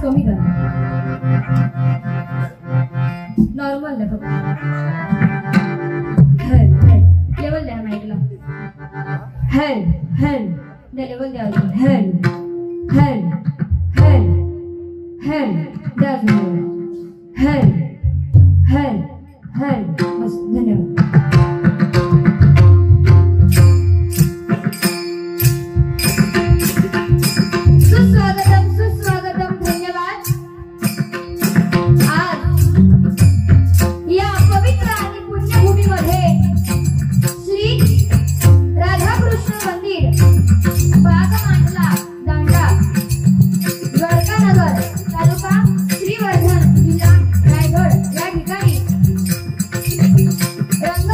कमी करा, नॉर्मल द्या फक्त. लेवल द्या माईकला. हेल हेल द्या, लेवल द्या. हेल हेल हेल हेल द्या. हेल हेल हेल. बस, धन्यवाद. रंग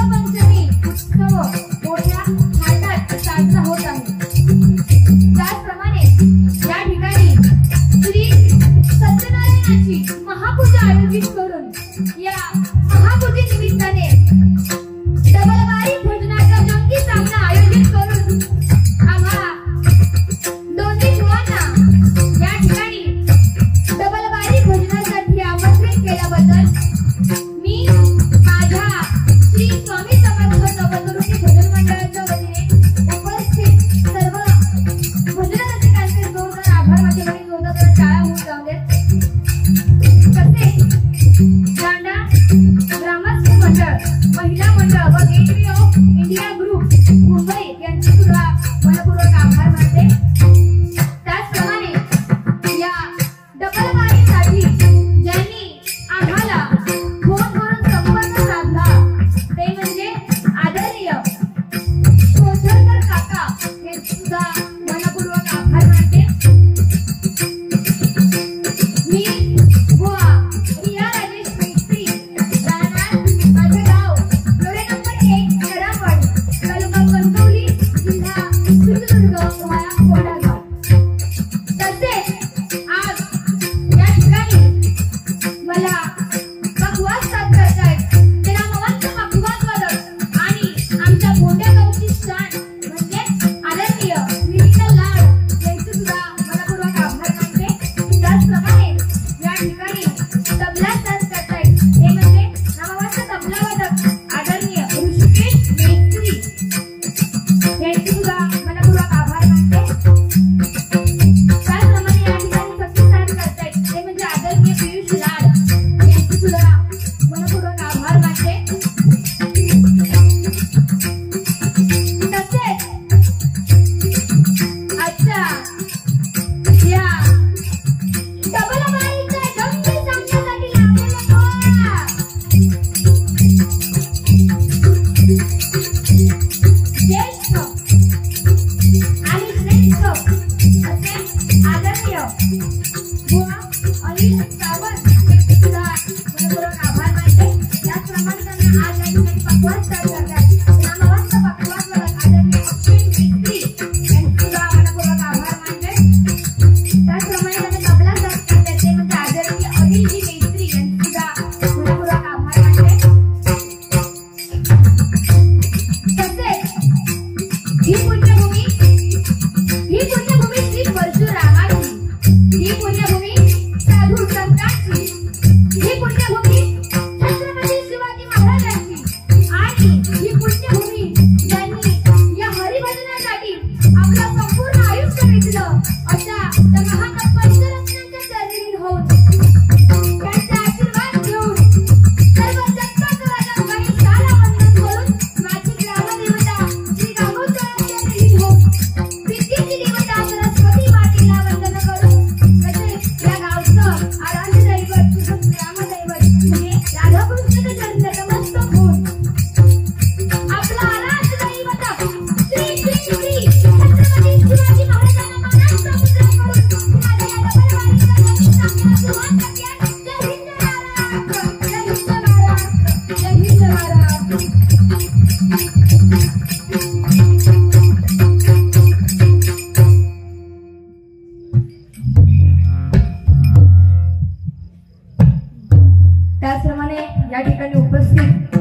त्याचप्रमाणे या ठिकाणी उपस्थित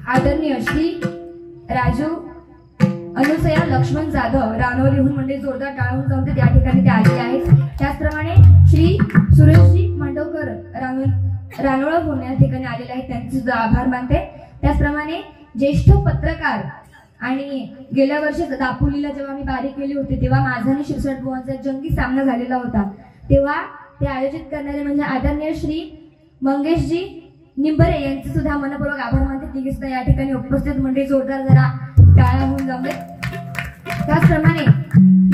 आदरणीय श्री राजू अनुसया लक्ष्मण जाधव रानोलीहून म्हणजे जोरदार टाळून जाऊन त्या ठिकाणी ते आले आहेत. त्याचप्रमाणे श्री सुरेशजी मांडवकर रानोळहून या ठिकाणी आलेले आहेत, त्यांचे सुद्धा आभार मानते. त्याचप्रमाणे ज्येष्ठ पत्रकार आणि गेल्या वर्षी दापोलीला जेव्हा मी बारी केली होती तेव्हा माझा आणि शिरसाट बुवांचा जंगी सामना झालेला होता, तेव्हा ते आयोजित करणारे म्हणजे आदरणीय श्री मंगेशजी निंबरे यांचे सुद्धा मनपूर्वक आभार मानते. तिघे सुद्धा या ठिकाणी उपस्थित म्हणजे जोरदार जरा टाळ्या होऊन जाऊ. त्याचप्रमाणे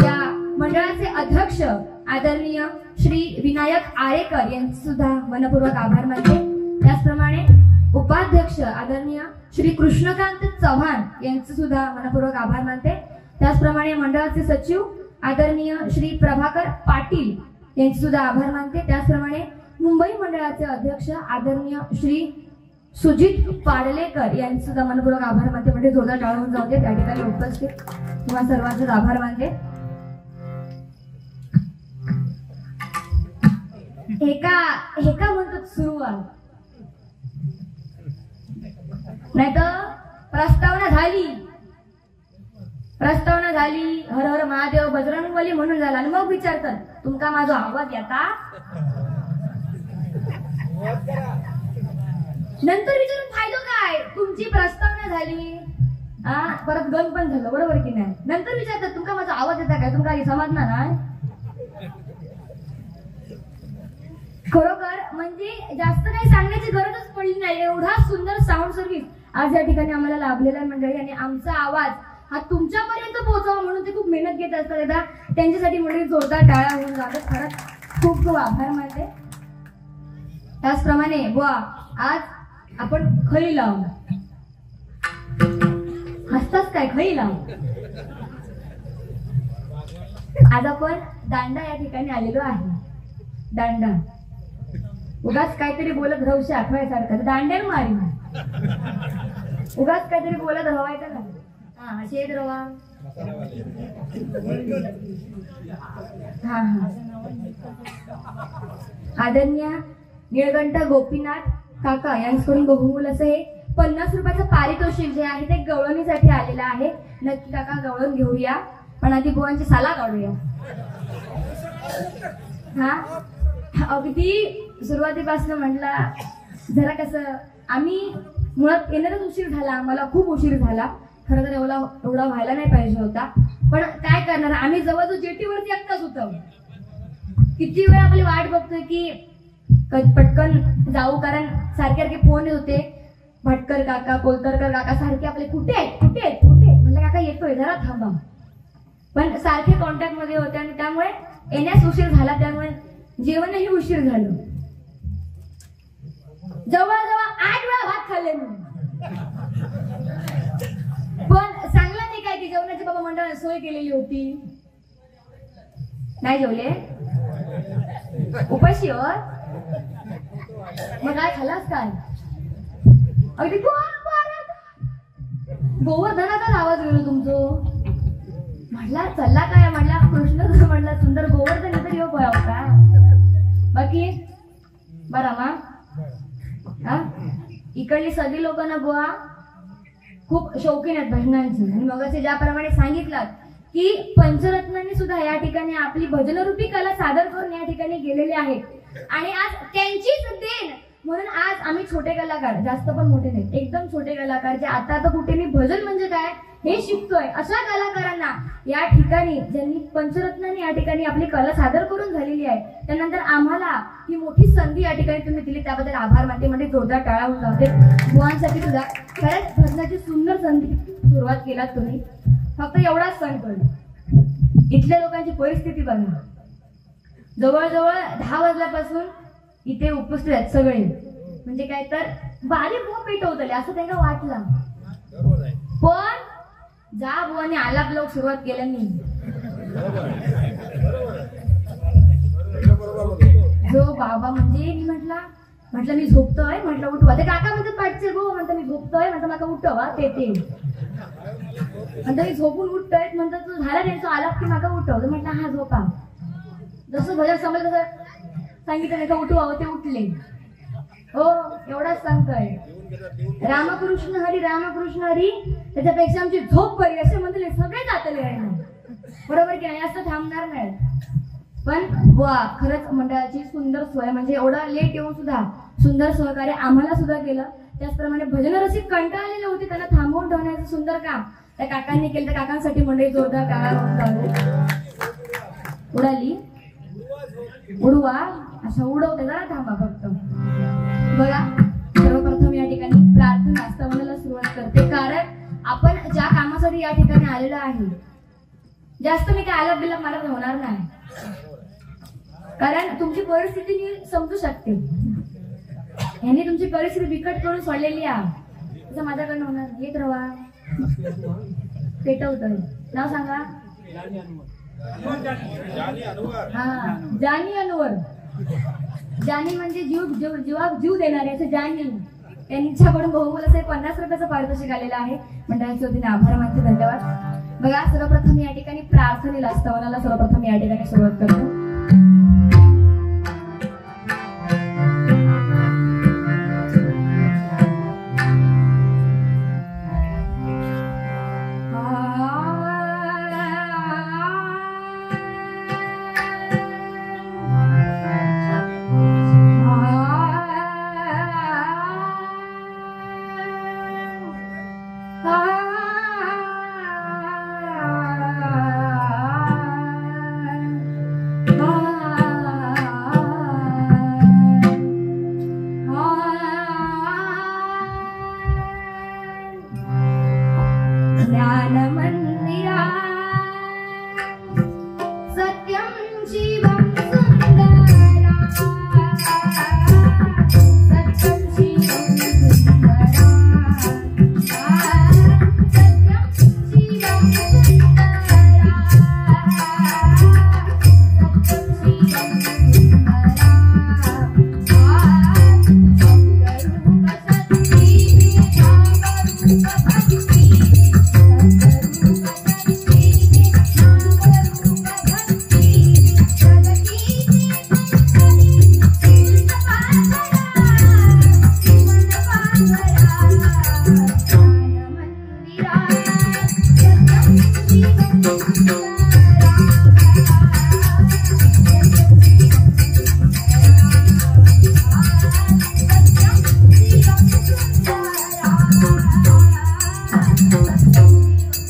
या मंडळाचे अध्यक्ष आदरणीय श्री विनायक आरेकर यांचे सुद्धा मनपूर्वक आभार मानते. त्याचप्रमाणे उपाध्यक्ष आदरणीय श्री कृष्णकांत चव्हाण यांचे सुद्धा मनपूर्वक आभार मानते. त्याचप्रमाणे मंडळाचे सचिव आदरणीय श्री प्रभाकर पाटील यांचे सुद्धा आभार मानते. त्याचप्रमाणे मुंबई मंडळाचे अध्यक्ष आदरणीय श्री सुजित पाडलेकर यांचे सुद्धा मनपूर्वक आभार मानते. म्हणजे जोरदार टाळून जाऊ दे. त्या ठिकाणी उपस्थित किंवा सर्वांचे आभार मानते. एका म्हणतात सुरुवात नाही तर प्रस्तावना झाली हर हर महादेव बजरंगबली म्हणून झाला आणि मग विचारतात तुमका माझा आवाज येता, नंतर विचारून फायदो काय, तुमची प्रस्तावना झाली परत गण पण झालं बरोबर की नाही, नंतर विचारतात तुमका माझा आवाज येता काय, तुमका समजणार नाही. खरोखर म्हणजे जास्त काही सांगण्याची गरजच पडली नाही. एवढा सुंदर साऊंड सर्व्हिस आज या ठिकाणी आम्हाला लाभलेला आहे मंडळी, आणि आमचा आवाज हा तुमच्यापर्यंत पोहोचावा म्हणून ते खूप मेहनत घेत असतात. एकदा त्यांच्यासाठी मंडळी जोरदार टाळ्या होऊन जातात. खरंच खूप खूप आभार मानते. त्याचप्रमाणे बुवा आज आपण खळी लावू, हसताच काय खळी लावू. आज आपण दांडा या ठिकाणी आलेलो आहे. दांडा उगाच काहीतरी बोलत राहूशी आठवायसारखं दांड्यान मारी, उगाच काहीतरी बोलत राहायचं ना. हा शेत रवा आदरणीय निळकंठ गोपीनाथ काका यांच्याकडून बहुमूल असं हे 50 रुपयाचं पारितोषिक जे आहे ते गवळणीसाठी आलेलं आहे. नक्की काका गवळण घेऊया, पण आधी बुवांची साला काढूया. हा अगदी सुरुवातीपासून म्हटला जरा कसं आम्ही मुळात येणारच उशीर झाला, आम्हाला खूप उशीर झाला. खरं तर एवढा व्हायला नाही पाहिजे होता, पण काय करणार, आम्ही जवळजवळ जेटीवरती एकटाच होतो. किती वेळ आपली वाट बघतोय की पटकन जाऊ, कारण सारखे सारखे फोन येत होते. भटकर काका कोलतरकर काका सारखे आपले कुठे आहेत म्हणलं काका येतोय जरा थांबा, पण सारखे कॉन्टॅक्ट मध्ये होते आणि त्यामुळे येण्यास उशीर झाला. त्यामुळे जेवणही उशीर झालं. जवळजवळ 8 वेळा भात खाल्ले मी, पण चांगलं नाही काय की जेवणाची बाबा मंडळाने सोय केलेली होती. नाही जेवले उपाशी होय, मग काय खाल्लास काय. अगदी गोवर्धनाचाच आवाज गेलो तुमचं. म्हटला चल्ला काय, म्हटला कृष्ण म्हटला सुंदर गोवर्धन तर येऊ का. बाकी बरा मा इकडली सगळी लोक ना बुवा खूप शौकीन आहेत भजनांची. आणि मग असे ज्याप्रमाणे सांगितलं की पंचरत्नांनी सुद्धा या ठिकाणी आपली भजनरूपी कला सादर करून या ठिकाणी गेलेले आहेत. आणि आज त्यांचीच देण म्हणून आज आम्ही छोटे कलाकार, जास्त पण मोठे नाही, एकदम छोटे कलाकार जे आता कुठे मी भजन म्हणजे काय हे शिकतोय, अशा कलाकारांना या ठिकाणी ज्यांनी पंचरत्नांनी या ठिकाणी आपली कला सादर करून झालेली आहे, त्यानंतर आम्हाला ही मोठी संधी या ठिकाणी तुम्ही दिली त्याबद्दल आभार मानते. म्हणजे जोरदार टाळ्या होऊन जाते बुवांसाठी सुद्धा. खरंच भजनाची सुंदर संधी सुरुवात केलात तुम्ही. फक्त एवढाच सण कळलं, इथल्या लोकांची परिस्थिती बघा. जवळजवळ 10 वाजल्यापासून इथे उपस्थित आहेत सगळे, म्हणजे काय तर बारीक बुवा पेटवतले असं त्यांना वाटलं, पण जा बुवाने आलाप लोक सुरुवात केल्यानी जो बाबा म्हणजे मी म्हटलं मी झोपतोय, म्हटलं उठवा. ते काका म्हणतात पाठचे गो, म्हणतात मी झोपतोय म्हणतो मला उठव हा ते आणि झोपून उठतोय म्हणतात तू झाला त्यांचा आला की माका उठव तर म्हटलं हा झोपा. जसं भजन समजलं तसं सांगितलं नाही का उठवावं ते उठले. हो एवढाच सांगतोय रामकृष्ण हरी त्याच्यापेक्षा आमची झोप बरी असे म्हणले सगळे जातले आहे ना बरोबर की नाही असं थांबणार नाही. पण वा खरंच मंडळाची सुंदर सोय म्हणजे एवढा लेट येऊन सुद्धा सुंदर सहकार्य आम्हाला सुद्धा केलं. त्याचप्रमाणे भजन रसिक कंटाळलेले होते त्यांना थांबवून ठेवण्याचं सुंदर काम त्या काकांनी केलं. त्या काकांसाठी मंडळी जोरदार टाळ्या उडाली उडवा असं उडवते जरा थांबा फक्त. बघा सर्वप्रथम या ठिकाणी प्रार्थना स्तवनाला सुरुवात करते कारण आपण ज्या कामासाठी या ठिकाणी आलेलो आहे जास्त मी काय आलाप बिलाप मला होणार नाही कारण तुमची परिस्थिती मी समजू शकते. यांनी तुमची परिस्थिती बिकट करून सोडलेली आहे तसं माझ्याकडनं होणार. येत रवा पेटवतोय नाव सांगा. हा जानी अनवर जानी म्हणजे जीव देणारे असं जानी. त्यांच्याकडून बहुमूल्य असे 50 रुपयाचं पारितोषिक आलेलं आहे. मंडळाच्या वतीने आभार मानते धन्यवाद. बघा सर्वप्रथम या ठिकाणी प्रार्थनेला स्तवनाला सर्वप्रथम या ठिकाणी सुरुवात करतो. ज्ञानमंदिर